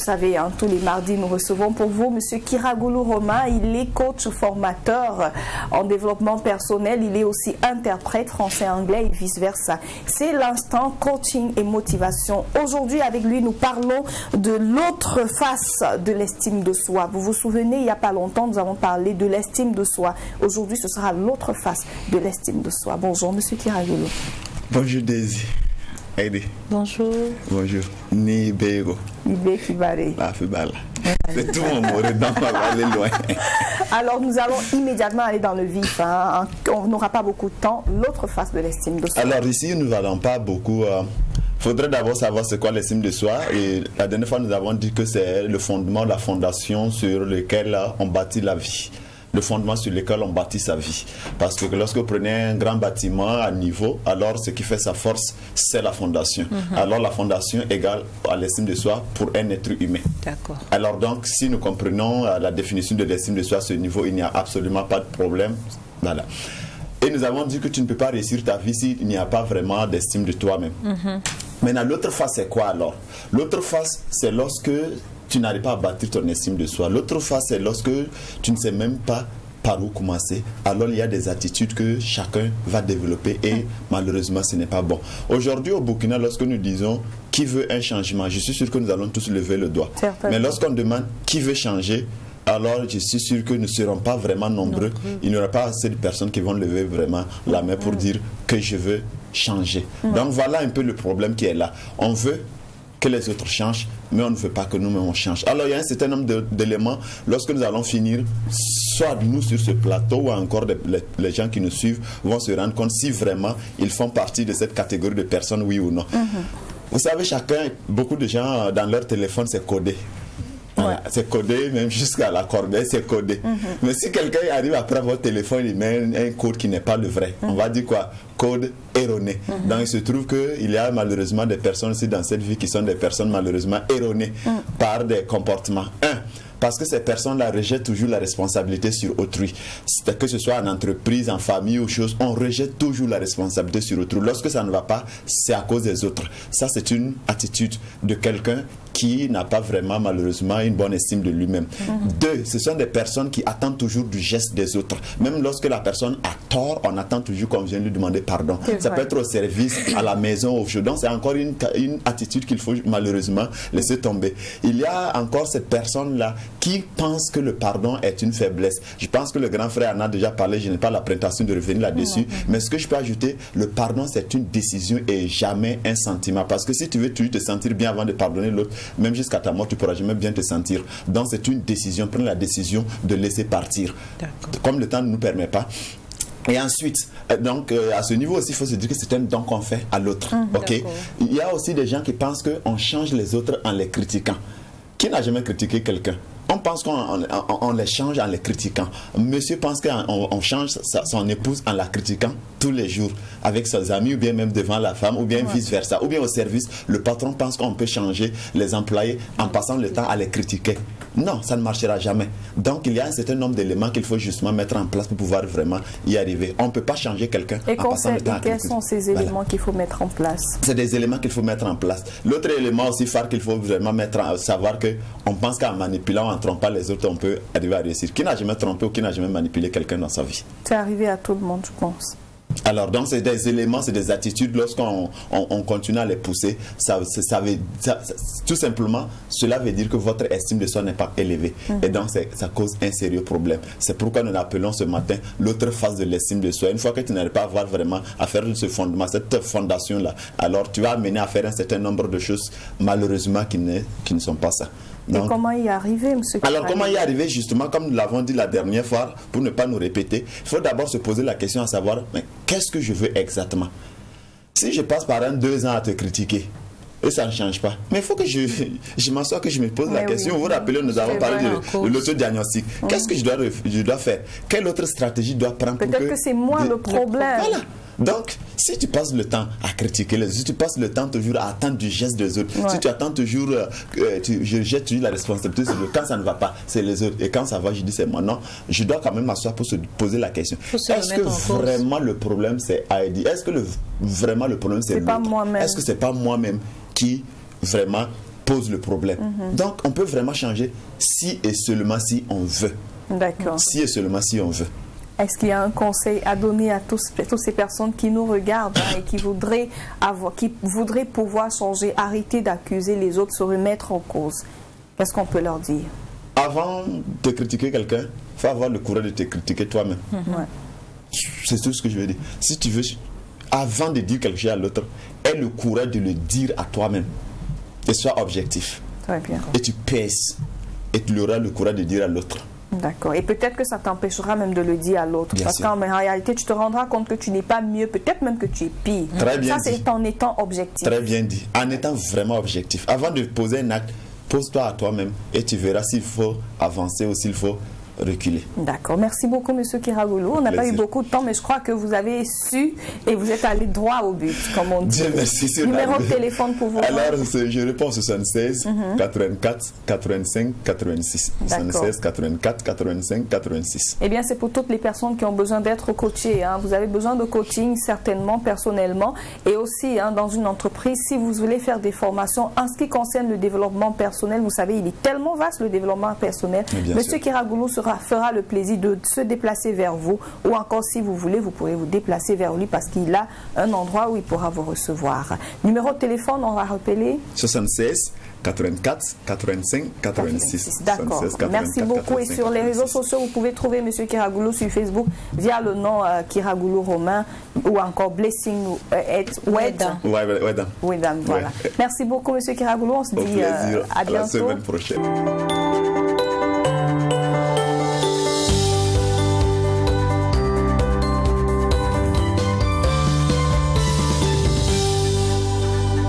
savez, hein, tous les mardis, nous recevons pour vous M. Kiragoulou Romain. Il est coach formateur en développement personnel. Il est aussi interprète français-anglais et vice-versa. C'est l'instant coaching et motivation. Aujourd'hui, avec lui, nous parlons de l'autre face de l'estime de soi. Vous vous souvenez, il n'y a pas longtemps, nous avons parlé de l'estime de soi. Aujourd'hui, ce sera l'autre face de l'estime de soi. Bonjour, M. Kiragoulou. Bonjour, Daisy. Aide. Bonjour. Bonjour. Ni Bego. Ibe Kibare. La Fibala. C'est tout mon mot dedans, on va aller loin. Alors, nous allons immédiatement aller dans le vif. Hein. On n'aura pas beaucoup de temps. L'autre face de l'estime de soi. Alors, ici, nous n'allons pas beaucoup. Il faudrait d'abord savoir c'est quoi l'estime de soi. Et la dernière fois, nous avons dit que c'est le fondement, la fondation sur lequel on bâtit la vie. Le fondement sur lequel on bâtit sa vie. Parce que lorsque vous prenez un grand bâtiment à niveau, alors ce qui fait sa force, c'est la fondation. Alors la fondation égale à l'estime de soi pour un être humain. D'accord. Alors donc, si nous comprenons la définition de l'estime de soi à ce niveau, il n'y a absolument pas de problème. Voilà. Et nous avons dit que tu ne peux pas réussir ta vie s'il n'y a pas vraiment d'estime de toi-même. Maintenant, l'autre face, c'est quoi alors? L'autre face, c'est lorsque tu n'arrives pas à bâtir ton estime de soi. L'autre face, c'est lorsque tu ne sais même pas par où commencer. Alors, il y a des attitudes que chacun va développer et malheureusement, ce n'est pas bon. Aujourd'hui, au Burkina, lorsque nous disons qui veut un changement, je suis sûr que nous allons tous lever le doigt. Mais lorsqu'on demande qui veut changer, alors je suis sûr que nous ne serons pas vraiment nombreux. Il n'y aura pas assez de personnes qui vont lever vraiment la main pour dire que je veux changer. Donc, voilà un peu le problème qui est là. On veut que les autres changent, mais on ne veut pas que nous-mêmes on change. Alors il y a un certain nombre d'éléments, lorsque nous allons finir, soit nous sur ce plateau, ou encore les gens qui nous suivent vont se rendre compte si vraiment ils font partie de cette catégorie de personnes, oui ou non. Vous savez, beaucoup de gens dans leur téléphone, c'est codé. Voilà, c'est codé, même jusqu'à la corbeille, c'est codé. Mais si quelqu'un arrive après votre téléphone, il met un code qui n'est pas le vrai, on va dire quoi? Code erroné. Donc il se trouve qu'il y a malheureusement des personnes aussi dans cette vie qui sont des personnes malheureusement erronées par des comportements. Parce que ces personnes-là rejettent toujours la responsabilité sur autrui. Que ce soit en entreprise, en famille ou chose, on rejette toujours la responsabilité sur autrui. Lorsque ça ne va pas, c'est à cause des autres. Ça, c'est une attitude de quelqu'un qui n'a pas vraiment, malheureusement, une bonne estime de lui-même. Deux, ce sont des personnes qui attendent toujours du geste des autres. Même lorsque la personne a tort, on attend toujours qu'on vienne lui demander pardon. Ça peut être au service, à la maison, au jeu. Donc, c'est encore une attitude qu'il faut malheureusement laisser tomber. Il y a encore cette personne-là qui pense que le pardon est une faiblesse. Je pense que le grand frère en a déjà parlé, je n'ai pas la prétention de revenir là-dessus, mais ce que je peux ajouter, le pardon c'est une décision et jamais un sentiment. Parce que si tu veux toujours te sentir bien avant de pardonner l'autre, même jusqu'à ta mort, tu ne pourras jamais bien te sentir. Donc c'est une décision, prends la décision de laisser partir. Comme le temps ne nous permet pas. Et ensuite, donc à ce niveau aussi, il faut se dire que c'est un don qu'on fait à l'autre. Il y a aussi des gens qui pensent qu'on change les autres en les critiquant. Qui n'a jamais critiqué quelqu'un? On pense qu'on les change en les critiquant. Monsieur pense qu'on change son épouse en la critiquant tous les jours avec ses amis ou bien même devant la femme ou bien vice-versa. Ou bien au service, le patron pense qu'on peut changer les employés en passant le temps à les critiquer. Non, ça ne marchera jamais. Donc il y a un certain nombre d'éléments qu'il faut justement mettre en place pour pouvoir vraiment y arriver. On ne peut pas changer quelqu'un en passant le temps à critiquer. Et quels sont ces éléments qu'il faut mettre en place? C'est des éléments qu'il faut mettre en place. L'autre élément aussi phare qu'il faut vraiment savoir qu'on pense qu'en manipulant, en trompant les autres, on peut arriver à réussir. Qui n'a jamais trompé ou qui n'a jamais manipulé quelqu'un dans sa vie? C'est arrivé à tout le monde, je pense. Alors, donc, c'est des éléments, c'est des attitudes. Lorsqu'on continue à les pousser, tout simplement, cela veut dire que votre estime de soi n'est pas élevée. Et donc, ça cause un sérieux problème. C'est pourquoi nous l'appelons ce matin l'autre phase de l'estime de soi. Une fois que tu n'arrives pas à avoir vraiment à faire ce fondement, cette fondation-là, alors tu vas amener à faire un certain nombre de choses, malheureusement, qui ne sont pas ça. Donc, et comment y arriver, monsieur? Alors, comment y arriver, justement, comme nous l'avons dit la dernière fois, pour ne pas nous répéter, il faut d'abord se poser la question à savoir, mais qu'est-ce que je veux exactement? Si je passe par 2 ans à te critiquer, et ça ne change pas. Mais il faut que je m'assoie, que je me pose la question. Vous vous rappelez, nous avons parlé de l'autodiagnostic. Qu'est-ce que je dois faire? Quelle autre stratégie je dois prendre? Peut-être que c'est moi le problème. Voilà. Donc, si tu passes le temps à critiquer les autres, si tu passes le temps toujours à attendre du geste des autres, si tu attends toujours, je jette toujours la responsabilité sur eux. Quand ça ne va pas, c'est les autres. Et quand ça va, je dis c'est moi. Non, je dois quand même m'asseoir pour se poser la question. Est-ce que vraiment le problème c'est Heidi? Est-ce que vraiment le problème c'est l'autre? Est-ce que c'est pas moi-même qui vraiment pose le problème. Donc, on peut vraiment changer si et seulement si on veut. D'accord. Si et seulement si on veut. Est-ce qu'il y a un conseil à donner à toutes ces personnes qui nous regardent et qui voudraient pouvoir changer, arrêter d'accuser les autres, se remettre en cause? Qu'est-ce qu'on peut leur dire? Avant de critiquer quelqu'un, il faut avoir le courage de te critiquer toi-même. C'est tout ce que je veux dire. Si tu veux, avant de dire quelque chose à l'autre, aie le courage de le dire à toi-même. Et sois objectif. Très bien. Et tu pèses. Et tu auras le courage de dire à l'autre. D'accord. Et peut-être que ça t'empêchera même de le dire à l'autre. Bien Parce sûr. qu'en réalité, tu te rendras compte que tu n'es pas mieux, peut-être même que tu es pire. Très bien ça, c'est en étant objectif. Très bien dit. En étant vraiment objectif. Avant de poser un acte, pose-toi à toi-même et tu verras s'il faut avancer ou s'il faut reculer. D'accord. Merci beaucoup, M. Kiragoulou. On n'a pas eu beaucoup de temps, mais je crois que vous avez su et vous êtes allé droit au but, comme on dit. Dieu merci. Numéro de téléphone pour vous. Alors, je réponds 76 84 85 86. 76 84 85 86. Eh bien, c'est pour toutes les personnes qui ont besoin d'être coachées. Hein. Vous avez besoin de coaching, certainement, personnellement, et aussi dans une entreprise. Si vous voulez faire des formations en ce qui concerne le développement personnel, vous savez, il est tellement vaste, le développement personnel. Monsieur Kiragoulou fera le plaisir de se déplacer vers vous, ou encore si vous voulez, vous pourrez vous déplacer vers lui parce qu'il a un endroit où il pourra vous recevoir. Numéro de téléphone, on va rappeler 76 84 85 86. D'accord. Merci beaucoup. 85, et sur les réseaux sociaux, vous pouvez trouver M. Kiragoulou sur Facebook via le nom Kiragoulou Romain ou encore Blessing Wedam. Voilà. Merci beaucoup, M. Kiragoulou. On se dit à bientôt. À la semaine prochaine.